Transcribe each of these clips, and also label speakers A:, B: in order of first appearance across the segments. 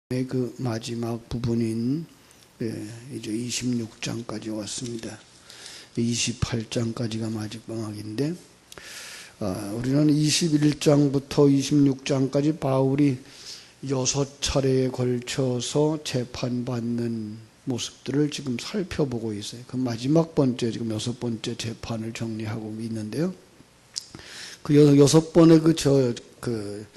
A: 그 마지막 부분인 이제 26장까지 왔습니다. 28장까지가 마지막인데 우리는 21장부터 26장까지 바울이 6차례에 걸쳐서 재판받는 모습들을 지금 살펴보고 있어요. 그 마지막 번째, 지금 6번째 재판을 정리하고 있는데요. 그 6번의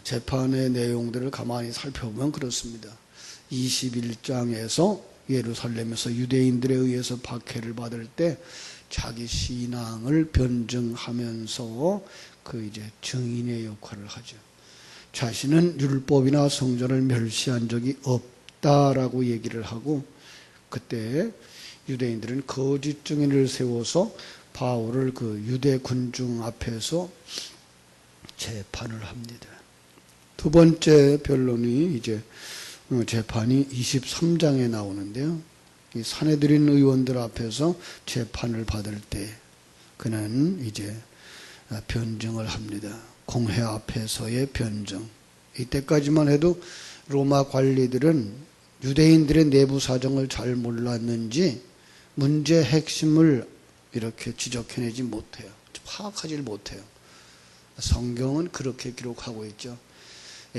A: 재판의 내용들을 가만히 살펴보면 그렇습니다. 21장에서 예루살렘에서 유대인들에 의해서 박해를 받을 때 자기 신앙을 변증하면서 그 이제 증인의 역할을 하죠. 자신은 율법이나 성전을 멸시한 적이 없다라고 얘기를 하고, 그때 유대인들은 거짓 증인을 세워서 바울을 그 유대 군중 앞에서 재판을 합니다. 두 번째 변론이 이제 재판이 23장에 나오는데요. 이 산헤드린 의원들 앞에서 재판을 받을 때 그는 이제 변증을 합니다. 공회 앞에서의 변증. 이때까지만 해도 로마 관리들은 유대인들의 내부 사정을 잘 몰랐는지 문제의 핵심을 이렇게 지적해내지 못해요. 파악하지 못해요. 성경은 그렇게 기록하고 있죠.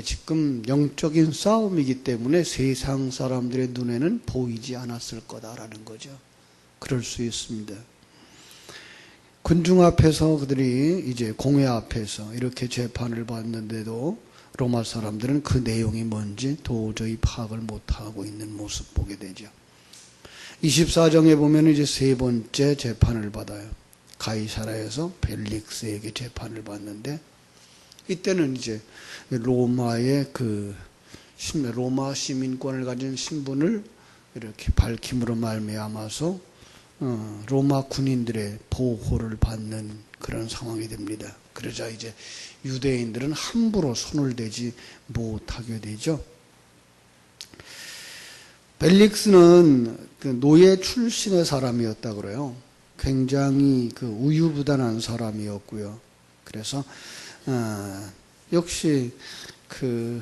A: 지금 영적인 싸움이기 때문에 세상 사람들의 눈에는 보이지 않았을 거다라는 거죠. 그럴 수 있습니다. 군중 앞에서 그들이 이제 공회 앞에서 이렇게 재판을 받는데도 로마 사람들은 그 내용이 뭔지 도저히 파악을 못하고 있는 모습 보게 되죠. 24장에 보면 이제 세 번째 재판을 받아요. 가이사라에서 벨릭스에게 재판을 받는데, 이때는 이제 로마의 로마 시민권을 가진 신분을 이렇게 밝힘으로 말미암아서 로마 군인들의 보호를 받는 그런 상황이 됩니다. 그러자 이제 유대인들은 함부로 손을 대지 못하게 되죠. 벨릭스는 그 노예 출신의 사람이었다 그래요. 굉장히 그 우유부단한 사람이었고요. 그래서 역시 그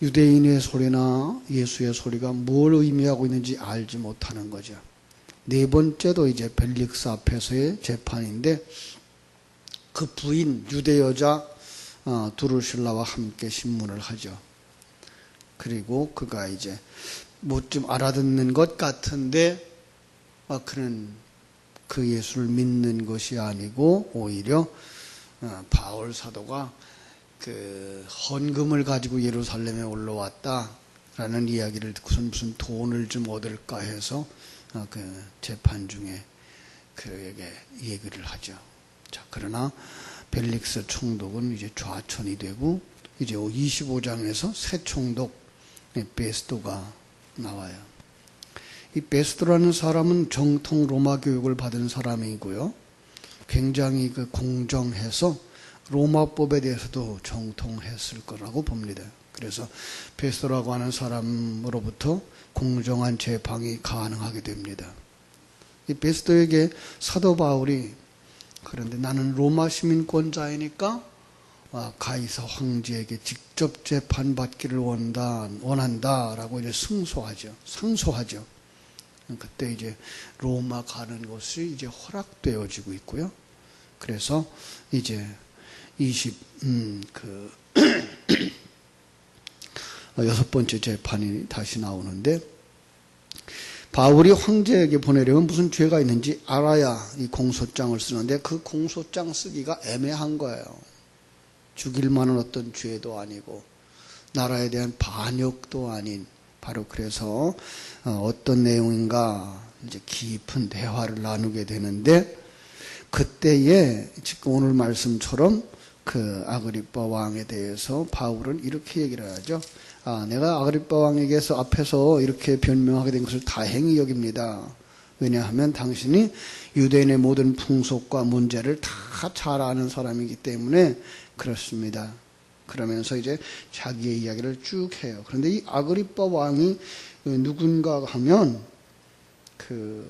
A: 유대인의 소리나 예수의 소리가 뭘 의미하고 있는지 알지 못하는 거죠. 네 번째도 이제 벨릭스 앞에서의 재판인데, 그 부인 유대 여자 두루실라와 함께 신문을 하죠. 그리고 그가 이제 뭐 좀 알아듣는 것 같은데 그는 그 예수를 믿는 것이 아니고 오히려 바울 사도가 그 헌금을 가지고 예루살렘에 올라왔다라는 이야기를 듣고선 무슨 돈을 좀 얻을까 해서 그 재판 중에 그에게 얘기를 하죠. 자, 그러나 벨릭스 총독은 이제 좌천이 되고, 이제 25장에서 새 총독 베스도가 나와요. 이 베스도라는 사람은 정통 로마 교육을 받은 사람이고요. 굉장히 그 공정해서 로마법에 대해서도 정통했을 거라고 봅니다. 그래서 베스도라고 하는 사람으로부터 공정한 재판이 가능하게 됩니다. 이 베스도에게 사도 바울이, 그런데 나는 로마 시민권자이니까 가이사 황제에게 직접 재판받기를 원한다라고 이제 상소하죠. 그때 이제 로마 가는 것이 이제 허락되어지고 있고요. 그래서 이제 6번째 재판이 다시 나오는데, 바울이 황제에게 보내려면 무슨 죄가 있는지 알아야 이 공소장을 쓰는데 그 공소장 쓰기가 애매한 거예요. 죽일 만한 어떤 죄도 아니고 나라에 대한 반역도 아닌, 바로 그래서 어떤 내용인가 이제 깊은 대화를 나누게 되는데, 그때에 지금 오늘 말씀처럼 그 아그리빠 왕에 대해서 바울은 이렇게 얘기를 하죠. 내가 아그리빠 왕에게서 앞에서 이렇게 변명하게 된 것을 다행히 여깁니다. 왜냐하면 당신이 유대인의 모든 풍속과 문제를 다 잘 아는 사람이기 때문에 그렇습니다. 그러면서 이제 자기의 이야기를 쭉 해요. 그런데 이 아그리빠 왕이 누군가 하면 그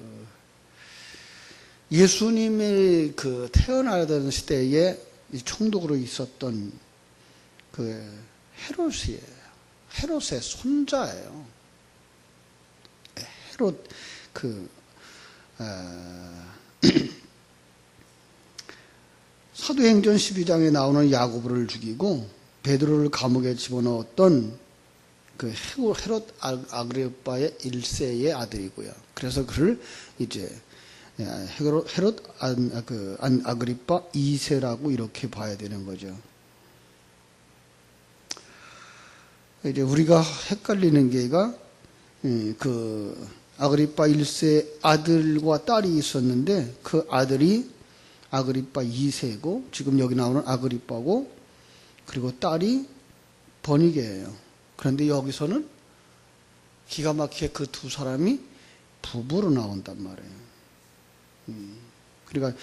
A: 예수님이 그 태어나던 시대에 총독으로 있었던 그 헤롯이에요. 헤롯의 손자예요. 헤롯 사도행전 12장에 나오는 야고보를 죽이고 베드로를 감옥에 집어넣었던 그 헤롯 아그리빠의 1세의 아들이고요. 그래서 그를 이제 헤롯 아그리빠 2세라고 이렇게 봐야 되는 거죠. 이제 우리가 헷갈리는 게가 그 아그리빠 1세 아들과 딸이 있었는데 그 아들이 아그리빠 2세고 지금 여기 나오는 아그리빠고 그리고 딸이 버니게예요. 그런데 여기서는 기가 막히게 그 두 사람이 부부로 나온단 말이에요. 그러니까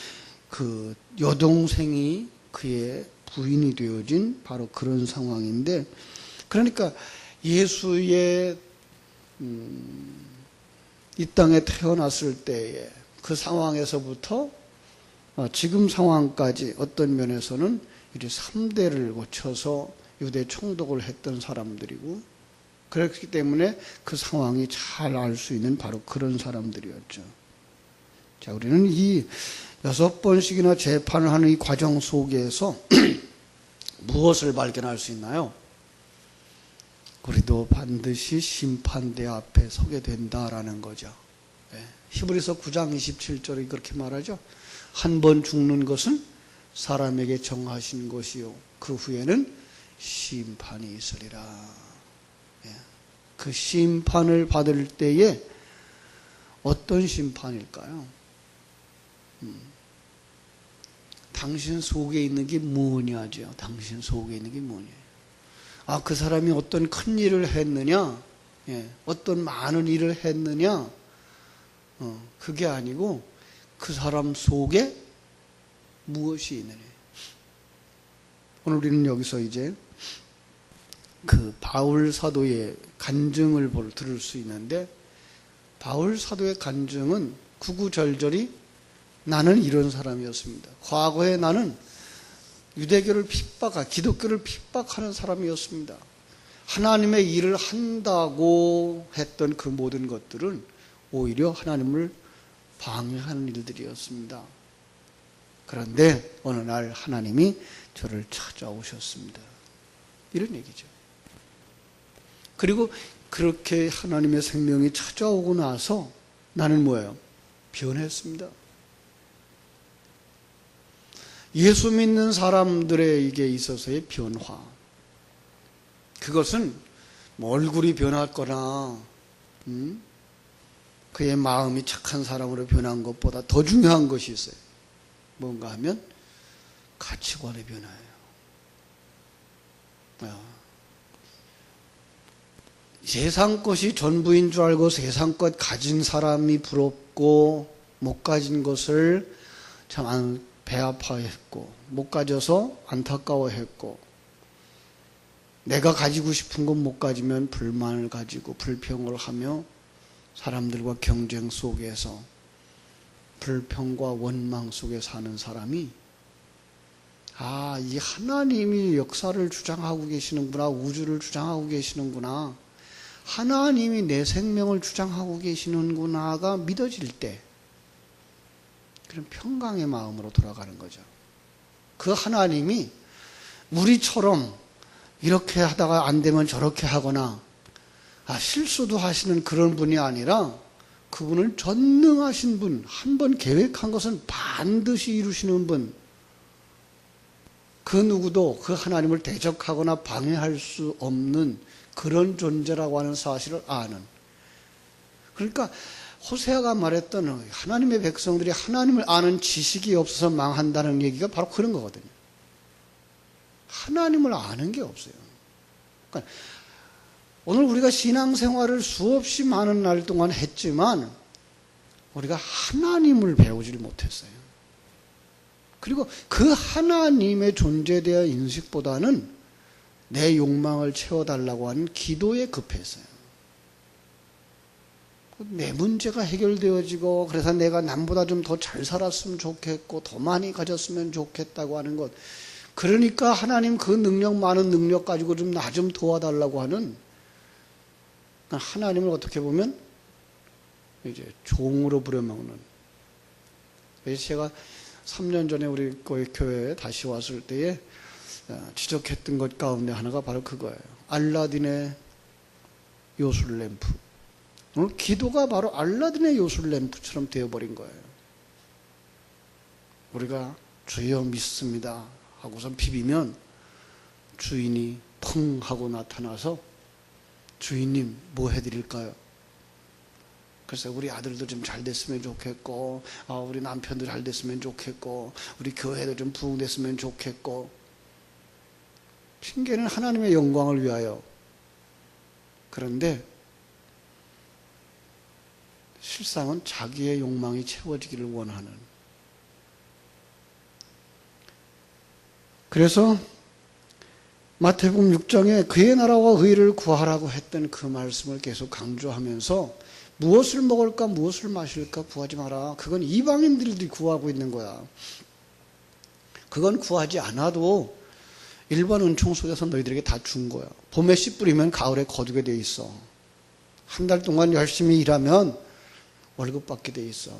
A: 그 여동생이 그의 부인이 되어진 바로 그런 상황인데, 그러니까 예수의 이 땅에 태어났을 때의 그 상황에서부터 지금 상황까지 어떤 면에서는 이제 3대를 거쳐서 유대 총독을 했던 사람들이고, 그렇기 때문에 그 상황이 잘 알 수 있는 바로 그런 사람들이었죠. 자, 우리는 이 6번씩이나 재판을 하는 이 과정 속에서 무엇을 발견할 수 있나요? 우리도 반드시 심판대 앞에 서게 된다라는 거죠. 히브리서 9장 27절이 그렇게 말하죠. 한 번 죽는 것은 사람에게 정하신 것이요 그 후에는 심판이 있으리라. 그 심판을 받을 때에 어떤 심판일까요? 당신 속에 있는 게 뭐냐죠. 당신 속에 있는 게 뭐냐. 그 사람이 어떤 큰 일을 했느냐, 어떤 많은 일을 했느냐, 그게 아니고 그 사람 속에 무엇이 있느냐. 오늘 우리는 여기서 이제 그 바울 사도의 간증을 들을 수 있는데, 바울 사도의 간증은 구구절절히 나는 이런 사람이었습니다. 과거에 나는 유대교를 기독교를 핍박하는 사람이었습니다. 하나님의 일을 한다고 했던 그 모든 것들은 오히려 하나님을 방해하는 일들이었습니다. 그런데 어느 날 하나님이 저를 찾아오셨습니다. 이런 얘기죠. 그리고 그렇게 하나님의 생명이 찾아오고 나서 나는 뭐예요? 변했습니다. 예수 믿는 사람들에게 있어서의 변화, 그것은 뭐 얼굴이 변했거나 그의 마음이 착한 사람으로 변한 것보다 더 중요한 것이 있어요. 뭔가 하면 가치관의 변화예요. 세상 것이 전부인 줄 알고 세상 것 가진 사람이 부럽고, 못 가진 것을 참 배 아파했고, 못 가져서 안타까워했고, 내가 가지고 싶은 건 못 가지면 불만을 가지고 불평을 하며 사람들과 경쟁 속에서 불평과 원망 속에 사는 사람이 이 하나님이 역사를 주장하고 계시는구나, 우주를 주장하고 계시는구나, 하나님이 내 생명을 주장하고 계시는구나가 믿어질 때 그런 평강의 마음으로 돌아가는 거죠. 그 하나님이 우리처럼 이렇게 하다가 안 되면 저렇게 하거나 실수도 하시는 그런 분이 아니라, 그분은 전능하신 분, 한 번 계획한 것은 반드시 이루시는 분, 그 누구도 그 하나님을 대적하거나 방해할 수 없는 그런 존재라고 하는 사실을 아는. 그러니까 호세아가 말했던 하나님의 백성들이 하나님을 아는 지식이 없어서 망한다는 얘기가 바로 그런 거거든요. 하나님을 아는 게 없어요. 그러니까 오늘 우리가 신앙생활을 수없이 많은 날 동안 했지만 우리가 하나님을 배우질 못했어요. 그리고 그 하나님의 존재에 대한 인식보다는 내 욕망을 채워달라고 하는 기도에 급했어요. 내 문제가 해결되어지고, 그래서 내가 남보다 좀 더 잘 살았으면 좋겠고 더 많이 가졌으면 좋겠다고 하는 것, 그러니까 하나님 그 능력, 많은 능력 가지고 좀 나 좀 도와달라고 하는 하나님을 어떻게 보면 이제 종으로 부려먹는. 그래서 제가 3년 전에 우리 교회에 다시 왔을 때에 지적했던 것 가운데 하나가 바로 그거예요. 알라딘의 요술램프. 오늘 기도가 바로 알라딘의 요술램프처럼 되어버린 거예요. 우리가 주여 믿습니다 하고선 비비면 주인이 펑 하고 나타나서 주인님 뭐 해드릴까요? 그래서 우리 아들도 좀 잘 됐으면 좋겠고, 우리 남편도 잘 됐으면 좋겠고, 우리 교회도 좀 부흥됐으면 좋겠고. 핑계는 하나님의 영광을 위하여. 그런데 실상은 자기의 욕망이 채워지기를 원하는. 그래서 마태복음 6장에 그의 나라와 의를 구하라고 했던 그 말씀을 계속 강조하면서 무엇을 먹을까 무엇을 마실까 구하지 마라. 그건 이방인들이 구하고 있는 거야. 그건 구하지 않아도 일반 은총 속에서 너희들에게 다 준 거야. 봄에 씨 뿌리면 가을에 거두게 돼 있어. 한 달 동안 열심히 일하면 월급 받게 돼 있어.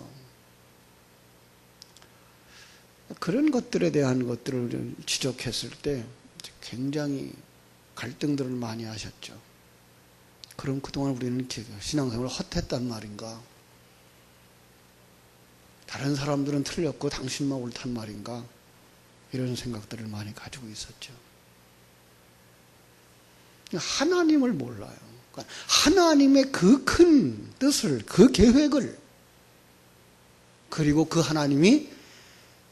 A: 그런 것들에 대한 것들을 지적했을 때 굉장히 갈등들을 많이 하셨죠. 그럼 그동안 우리는 신앙생활을 헛했단 말인가? 다른 사람들은 틀렸고 당신만 옳단 말인가? 이런 생각들을 많이 가지고 있었죠. 하나님을 몰라요. 그러니까 하나님의 그 큰 뜻을, 그 계획을, 그리고 그 하나님이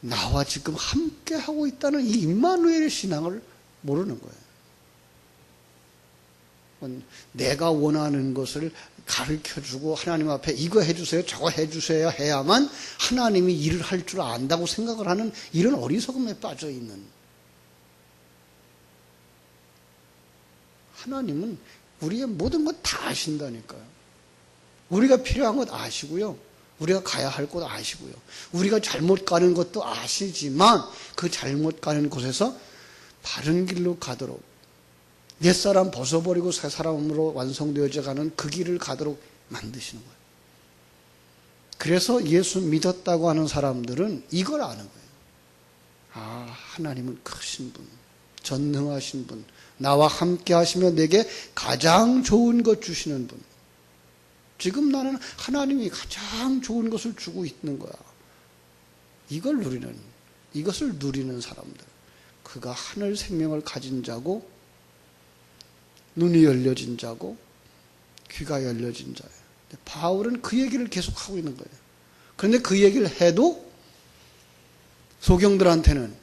A: 나와 지금 함께 하고 있다는 이 임마누엘의 신앙을 모르는 거예요. 내가 원하는 것을 가르쳐주고 하나님 앞에 이거 해주세요, 저거 해주세요 해야만 하나님이 일을 할 줄 안다고 생각을 하는 이런 어리석음에 빠져있는. 하나님은 우리의 모든 것 다 아신다니까요. 우리가 필요한 것 아시고요. 우리가 가야 할 곳 아시고요. 우리가 잘못 가는 것도 아시지만 그 잘못 가는 곳에서 바른 길로 가도록 옛사람 벗어버리고 새 사람으로 완성되어져 가는 그 길을 가도록 만드시는 거예요. 그래서 예수 믿었다고 하는 사람들은 이걸 아는 거예요. 하나님은 크신 분, 전능하신 분, 나와 함께 하시며 내게 가장 좋은 것 주시는 분. 지금 나는 하나님이 가장 좋은 것을 주고 있는 거야. 이것을 누리는 사람들. 그가 하늘 생명을 가진 자고 눈이 열려진 자고 귀가 열려진 자예요. 바울은 그 얘기를 계속하고 있는 거예요. 그런데 그 얘기를 해도 소경들한테는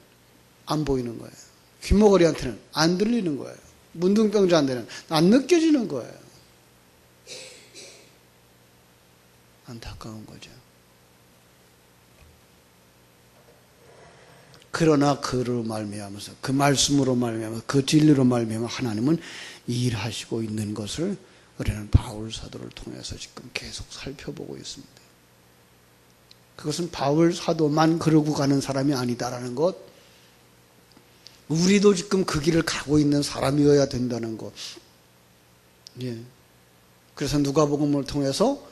A: 안 보이는 거예요. 귀머거리한테는 안 들리는 거예요. 문둥병자한테는 안 느껴지는 거예요. 안타까운 거죠. 그러나 그로 말미암아서 그 말씀으로 말미암아서 그 진리로 말미암아 하나님은 일하시고 있는 것을 우리는 바울 사도를 통해서 지금 계속 살펴보고 있습니다. 그것은 바울 사도만 그러고 가는 사람이 아니다라는 것, 우리도 지금 그 길을 가고 있는 사람이어야 된다는 것. 예. 그래서 누가복음을 통해서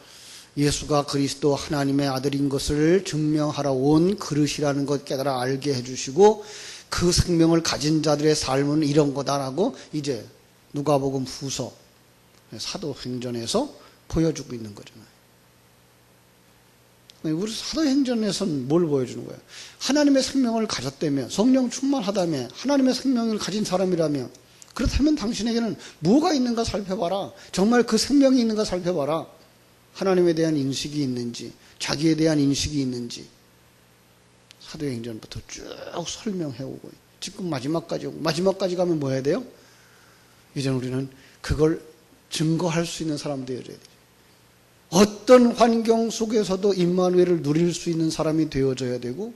A: 예수가 그리스도 하나님의 아들인 것을 증명하러 온 그릇이라는 것 깨달아 알게 해주시고 그 생명을 가진 자들의 삶은 이런 거다라고 이제 누가복음 후서 사도행전에서 보여주고 있는 거잖아요. 우리 사도행전에서는 뭘 보여주는 거예요? 하나님의 생명을 가졌다며, 성령 충만하다며, 하나님의 생명을 가진 사람이라며, 그렇다면 당신에게는 뭐가 있는가 살펴봐라. 정말 그 생명이 있는가 살펴봐라. 하나님에 대한 인식이 있는지, 자기에 대한 인식이 있는지 사도행전부터 쭉 설명해오고 지금 마지막까지 오고, 마지막까지 가면 뭐 해야 돼요? 이제 우리는 그걸 증거할 수 있는 사람 되어야 돼요. 어떤 환경 속에서도 임마누엘을 누릴 수 있는 사람이 되어져야 되고,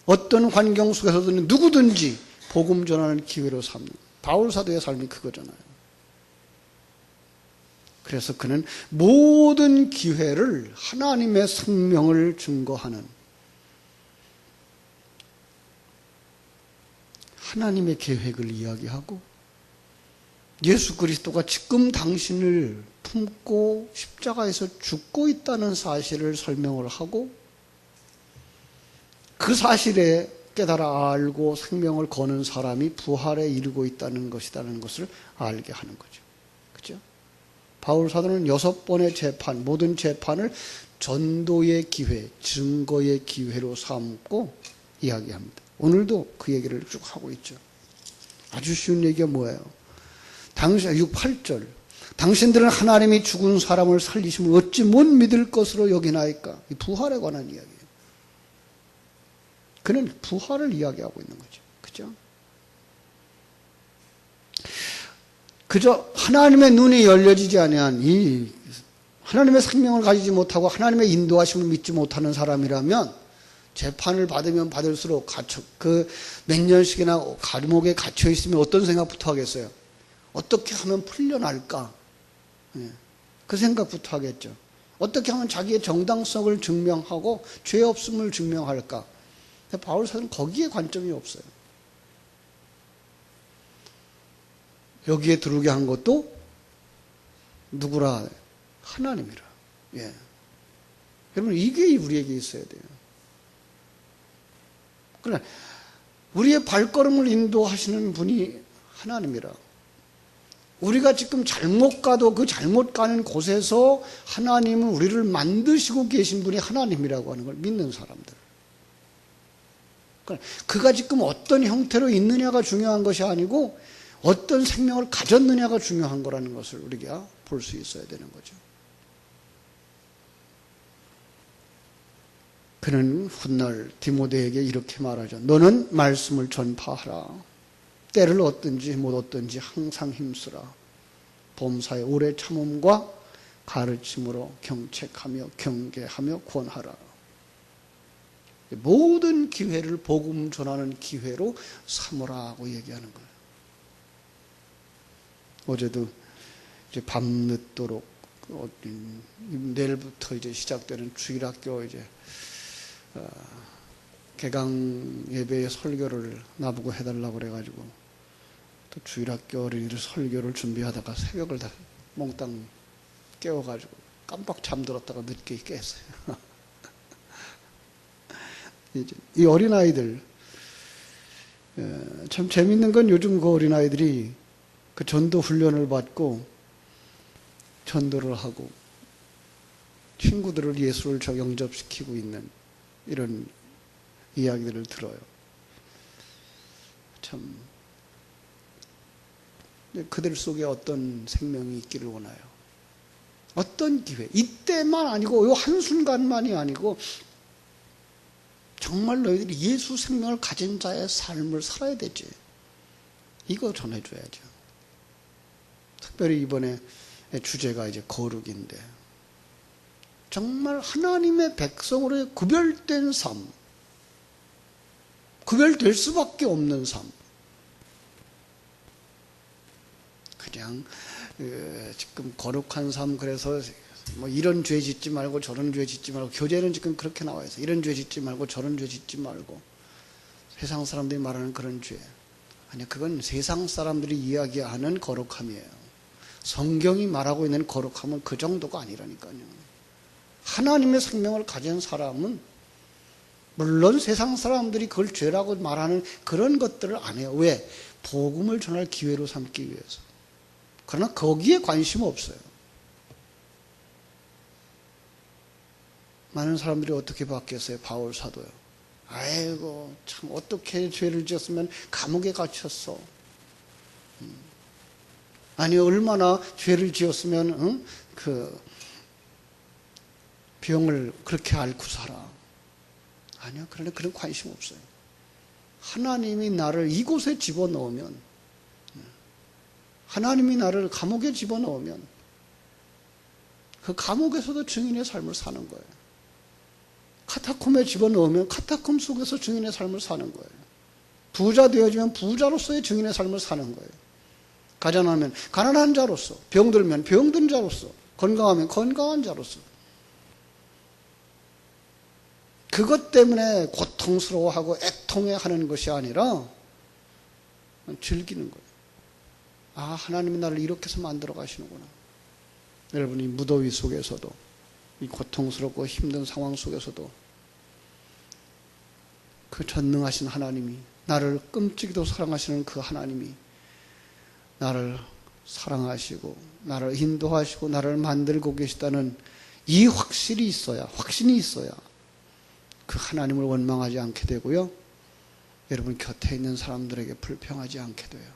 A: 어떤 환경 속에서도 누구든지 복음 전하는 기회로 삼는, 바울 사도의 삶이 그거잖아요. 그래서 그는 모든 기회를 하나님의 생명을 증거하는, 하나님의 계획을 이야기하고 예수 그리스도가 지금 당신을 품고 십자가에서 죽고 있다는 사실을 설명을 하고 그 사실에 깨달아 알고 생명을 거는 사람이 부활에 이르고 있다는 것이라는 것을 알게 하는 거죠. 그죠? 바울 사도는 6번의 재판, 모든 재판을 전도의 기회, 증거의 기회로 삼고 이야기합니다. 오늘도 그 얘기를 쭉 하고 있죠. 아주 쉬운 얘기가 뭐예요? 8절. 당신들은 하나님이 죽은 사람을 살리심을 어찌 못 믿을 것으로 여기나이까? 이 부활에 관한 이야기예요. 그는 부활을 이야기하고 있는 거죠. 그죠? 그저 하나님의 눈이 열려지지 아니한 이 하나님의 생명을 가지지 못하고 하나님의 인도하심을 믿지 못하는 사람이라면 재판을 받으면 받을수록 몇 년씩이나 감옥에 갇혀 있으면 어떤 생각부터 하겠어요? 어떻게 하면 풀려날까? 그 생각부터 하겠죠. 어떻게 하면 자기의 정당성을 증명하고 죄 없음을 증명할까? 바울 사도는 거기에 관점이 없어요. 여기에 들어오게 한 것도 누구라? 하나님이라. 예. 여러분, 이게 우리에게 있어야 돼요. 그러나 우리의 발걸음을 인도하시는 분이 하나님이라. 우리가 지금 잘못 가도 그 잘못 가는 곳에서 하나님은 우리를 만드시고 계신 분이 하나님이라고 하는 걸 믿는 사람들. 그가 지금 어떤 형태로 있느냐가 중요한 것이 아니고 어떤 생명을 가졌느냐가 중요한 거라는 것을 우리가 볼 수 있어야 되는 거죠. 그는 훗날 디모데에게 이렇게 말하죠. 너는 말씀을 전파하라. 때를 얻든지 못 얻든지 항상 힘쓰라. 범사의 오래 참음과 가르침으로 경책하며 경계하며 권하라. 모든 기회를 복음 전하는 기회로 삼으라고 얘기하는 거예요. 어제도 이제 밤늦도록 내일부터 이제 시작되는 주일학교 이제 개강 예배의 설교를 나보고 해달라고 그래가지고 또 주일학교 어린이들 설교를 준비하다가 새벽을 다 몽땅 깨워가지고 깜빡 잠들었다가 늦게 깼어요. 이 어린아이들 참 재밌는 건 요즘 그 어린아이들이 그 전도 훈련을 받고 전도를 하고 친구들을 예수를 영접시키고 있는 이런 이야기들을 들어요. 참 그들 속에 어떤 생명이 있기를 원해요. 어떤 기회, 이때만 아니고 이 한순간만이 아니고 정말 너희들이 예수 생명을 가진 자의 삶을 살아야 되지. 이거 전해줘야죠. 특별히 이번에 주제가 이제 거룩인데 정말 하나님의 백성으로의 구별된 삶, 구별될 수밖에 없는 삶. 그냥 지금 거룩한 삶, 그래서 뭐 이런 죄 짓지 말고 저런 죄 짓지 말고, 교재는 지금 그렇게 나와 있어요. 이런 죄 짓지 말고 저런 죄 짓지 말고. 세상 사람들이 말하는 그런 죄. 아니, 그건 세상 사람들이 이야기하는 거룩함이에요. 성경이 말하고 있는 거룩함은 그 정도가 아니라니까요. 하나님의 생명을 가진 사람은 물론 세상 사람들이 그걸 죄라고 말하는 그런 것들을 안 해요. 왜? 복음을 전할 기회로 삼기 위해서. 그러나 거기에 관심 없어요. 많은 사람들이 어떻게 바뀌었어요? 바울 사도요. 아이고, 참 어떻게 죄를 지었으면 감옥에 갇혔어. 아니, 얼마나 죄를 지었으면 그 병을 그렇게 앓고 살아. 아니요, 그런데 그런 관심 없어요. 하나님이 나를 이곳에 집어넣으면, 하나님이 나를 감옥에 집어넣으면 그 감옥에서도 증인의 삶을 사는 거예요. 카타콤에 집어넣으면 카타콤 속에서 증인의 삶을 사는 거예요. 부자 되어지면 부자로서의 증인의 삶을 사는 거예요. 가난하면 가난한 자로서, 병들면 병든 자로서, 건강하면 건강한 자로서. 그것 때문에 고통스러워하고 애통해하는 것이 아니라 즐기는 거예요. 하나님이 나를 이렇게 해서 만들어 가시는구나. 여러분, 이 무더위 속에서도, 이 고통스럽고 힘든 상황 속에서도 그 전능하신 하나님이, 나를 끔찍이도 사랑하시는 그 하나님이 나를 사랑하시고 나를 인도하시고 나를 만들고 계시다는 이 확신이 있어야 그 하나님을 원망하지 않게 되고요, 여러분 곁에 있는 사람들에게 불평하지 않게 돼요.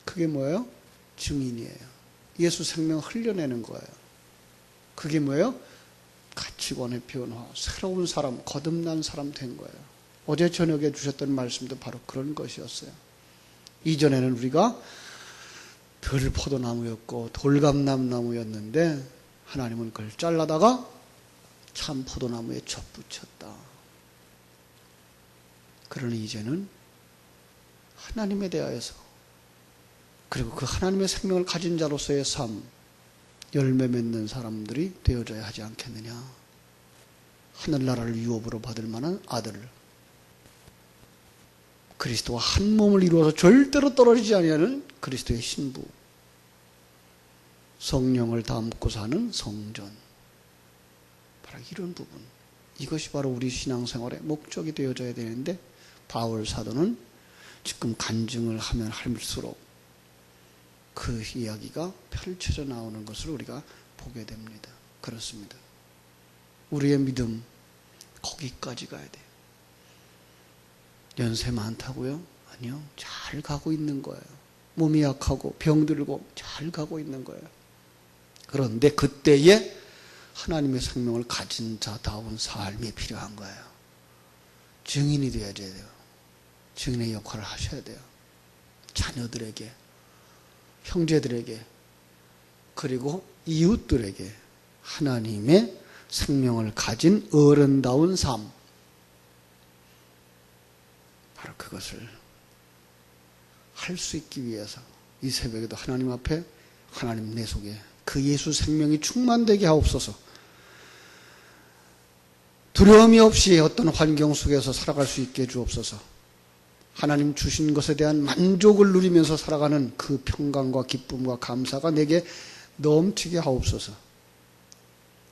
A: 그게 뭐예요? 증인이에요. 예수 생명 흘려내는 거예요. 그게 뭐예요? 가치관의 변화, 새로운 사람, 거듭난 사람 된 거예요. 어제 저녁에 주셨던 말씀도 바로 그런 것이었어요. 이전에는 우리가 들포도나무였고 돌감나무였는데 하나님은 그걸 잘라다가 참 포도나무에 접붙였다. 그러니 이제는 하나님에 대하여서, 그리고 그 하나님의 생명을 가진 자로서의 삶, 열매 맺는 사람들이 되어져야 하지 않겠느냐. 하늘나라를 유업으로 받을 만한 아들, 그리스도와 한 몸을 이루어서 절대로 떨어지지 아니하는 그리스도의 신부, 성령을 담고 사는 성전, 바로 이런 부분, 이것이 바로 우리 신앙생활의 목적이 되어져야 되는데, 바울 사도는 지금 간증을 하면 할수록 그 이야기가 펼쳐져 나오는 것을 우리가 보게 됩니다. 그렇습니다. 우리의 믿음 거기까지 가야 돼요. 연세 많다고요? 아니요. 잘 가고 있는 거예요. 몸이 약하고 병들고 잘 가고 있는 거예요. 그런데 그때에 하나님의 생명을 가진 자다운 삶이 필요한 거예요. 증인이 되어야 돼요. 증인의 역할을 하셔야 돼요. 자녀들에게, 형제들에게, 그리고 이웃들에게 하나님의 생명을 가진 어른다운 삶, 바로 그것을 할 수 있기 위해서 이 새벽에도 하나님 앞에, 하나님 내 속에 그 예수 생명이 충만되게 하옵소서. 두려움이 없이 어떤 환경 속에서 살아갈 수 있게 해주옵소서. 하나님 주신 것에 대한 만족을 누리면서 살아가는 그 평강과 기쁨과 감사가 내게 넘치게 하옵소서.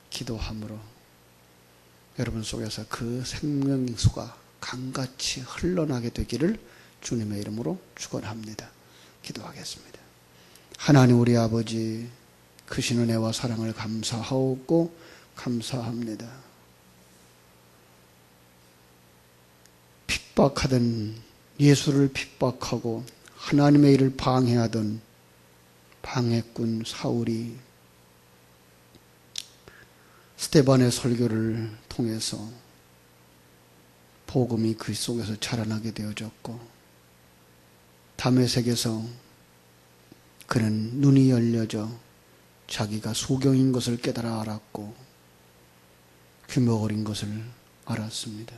A: 기도함으로 여러분 속에서 그 생명수가 강같이 흘러나게 되기를 주님의 이름으로 축원합니다. 기도하겠습니다. 하나님 우리 아버지, 크신 은혜와 사랑을 감사하옵고 감사합니다. 핍박하던, 예수를 핍박하고 하나님의 일을 방해하던 방해꾼 사울이 스데반의 설교를 통해서 복음이 그 속에서 자라나게 되어졌고, 다메섹에서 그는 눈이 열려져 자기가 소경인 것을 깨달아 알았고 귀머거린 것을 알았습니다.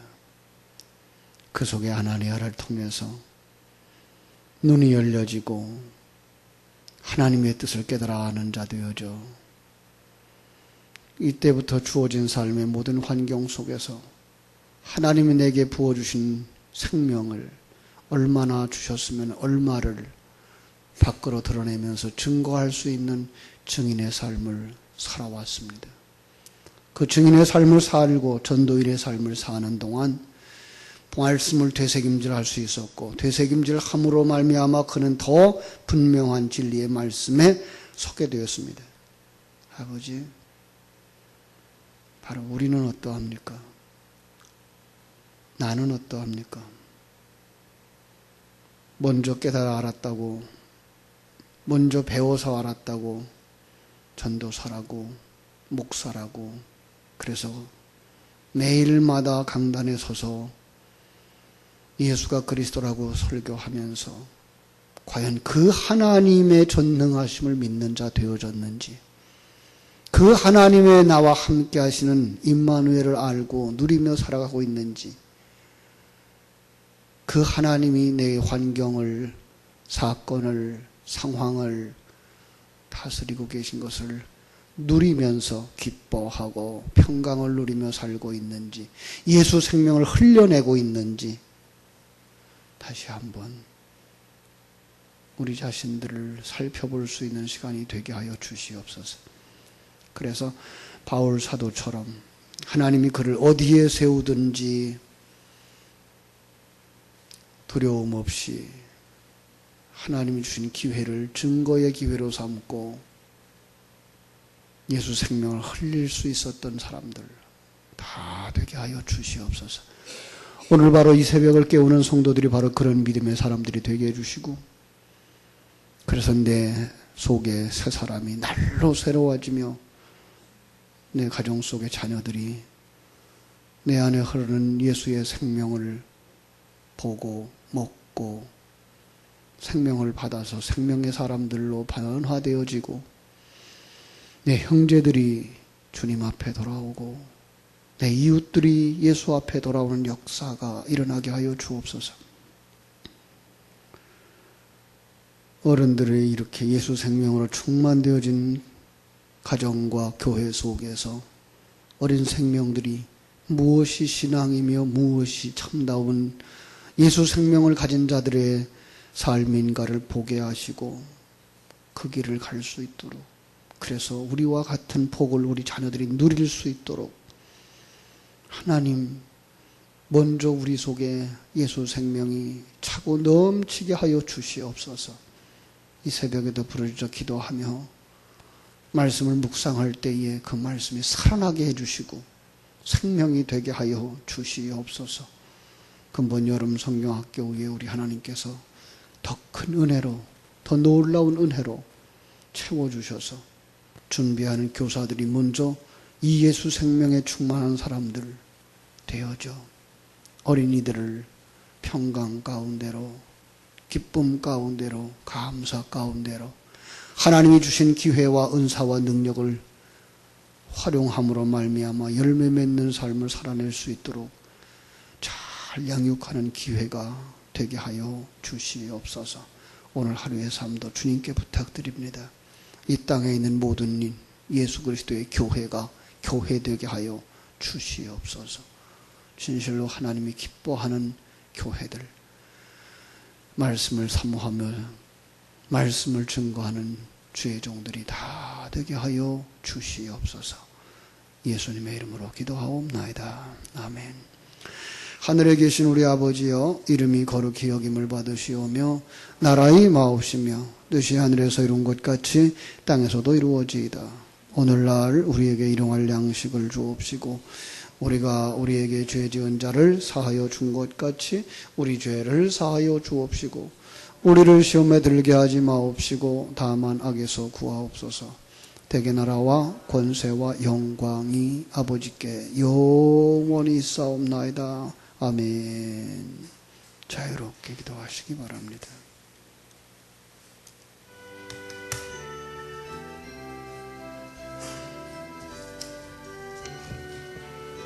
A: 그 속에 아나니아를 통해서 눈이 열려지고 하나님의 뜻을 깨달아 아는 자 되어져 이때부터 주어진 삶의 모든 환경 속에서 하나님이 내게 부어주신 생명을 얼마나 주셨으면 얼마를 밖으로 드러내면서 증거할 수 있는 증인의 삶을 살아왔습니다. 그 증인의 삶을 살고 전도인의 삶을 사는 동안 말씀을 되새김질할 수 있었고, 되새김질함으로 말미암아 그는 더 분명한 진리의 말씀에 서게 되었습니다. 아버지, 바로 우리는 어떠합니까? 나는 어떠합니까? 먼저 깨달아 알았다고, 먼저 배워서 알았다고 전도사라고 목사라고 그래서 매일마다 강단에 서서 예수가 그리스도라고 설교하면서 과연 그 하나님의 전능하심을 믿는 자 되어졌는지, 그 하나님의 나와 함께 하시는 임마누엘을 알고 누리며 살아가고 있는지, 그 하나님이 내 환경을, 사건을, 상황을 다스리고 계신 것을 누리면서 기뻐하고 평강을 누리며 살고 있는지, 예수 생명을 흘려내고 있는지 다시 한번 우리 자신들을 살펴볼 수 있는 시간이 되게 하여 주시옵소서. 그래서 바울 사도처럼 하나님이 그를 어디에 세우든지 두려움 없이 하나님이 주신 기회를 증거의 기회로 삼고 예수 생명을 흘릴 수 있었던 사람들 다 되게 하여 주시옵소서. 오늘 바로 이 새벽을 깨우는 성도들이 바로 그런 믿음의 사람들이 되게 해주시고, 그래서 내 속에 새 사람이 날로 새로워지며 내 가정 속의 자녀들이 내 안에 흐르는 예수의 생명을 보고 먹고 생명을 받아서 생명의 사람들로 변화되어지고, 내 형제들이 주님 앞에 돌아오고 내 이웃들이 예수 앞에 돌아오는 역사가 일어나게 하여 주옵소서. 어른들이 이렇게 예수 생명으로 충만되어진 가정과 교회 속에서 어린 생명들이 무엇이 신앙이며 무엇이 참다운 예수 생명을 가진 자들의 삶인가를 보게 하시고 그 길을 갈 수 있도록, 그래서 우리와 같은 복을 우리 자녀들이 누릴 수 있도록 하나님 먼저 우리 속에 예수 생명이 차고 넘치게 하여 주시옵소서. 이 새벽에도 부르짖어 기도하며 말씀을 묵상할 때에 그 말씀이 살아나게 해주시고 생명이 되게 하여 주시옵소서. 근본 여름 성경학교에 우리 하나님께서 더 큰 은혜로, 더 놀라운 은혜로 채워주셔서 준비하는 교사들이 먼저 이 예수 생명에 충만한 사람들 되어져 어린이들을 평강 가운데로, 기쁨 가운데로, 감사 가운데로 하나님이 주신 기회와 은사와 능력을 활용함으로 말미암아 열매 맺는 삶을 살아낼 수 있도록 잘 양육하는 기회가 되게 하여 주시옵소서. 오늘 하루의 삶도 주님께 부탁드립니다. 이 땅에 있는 모든 일, 예수 그리스도의 교회가 교회되게 하여 주시옵소서. 진실로 하나님이 기뻐하는 교회들, 말씀을 사모하며 말씀을 증거하는 주의 종들이 다 되게 하여 주시옵소서. 예수님의 이름으로 기도하옵나이다. 아멘. 하늘에 계신 우리 아버지여, 이름이 거룩히 여김을 받으시오며 나라의 마옵시며 뜻이 하늘에서 이룬 것 같이 땅에서도 이루어지이다. 오늘날 우리에게 일용할 양식을 주옵시고 우리가 우리에게 죄 지은 자를 사하여 준 것 같이 우리 죄를 사하여 주옵시고 우리를 시험에 들게 하지 마옵시고 다만 악에서 구하옵소서. 대개 나라와 권세와 영광이 아버지께 영원히 있사옵나이다. 아멘. 자유롭게 기도하시기 바랍니다.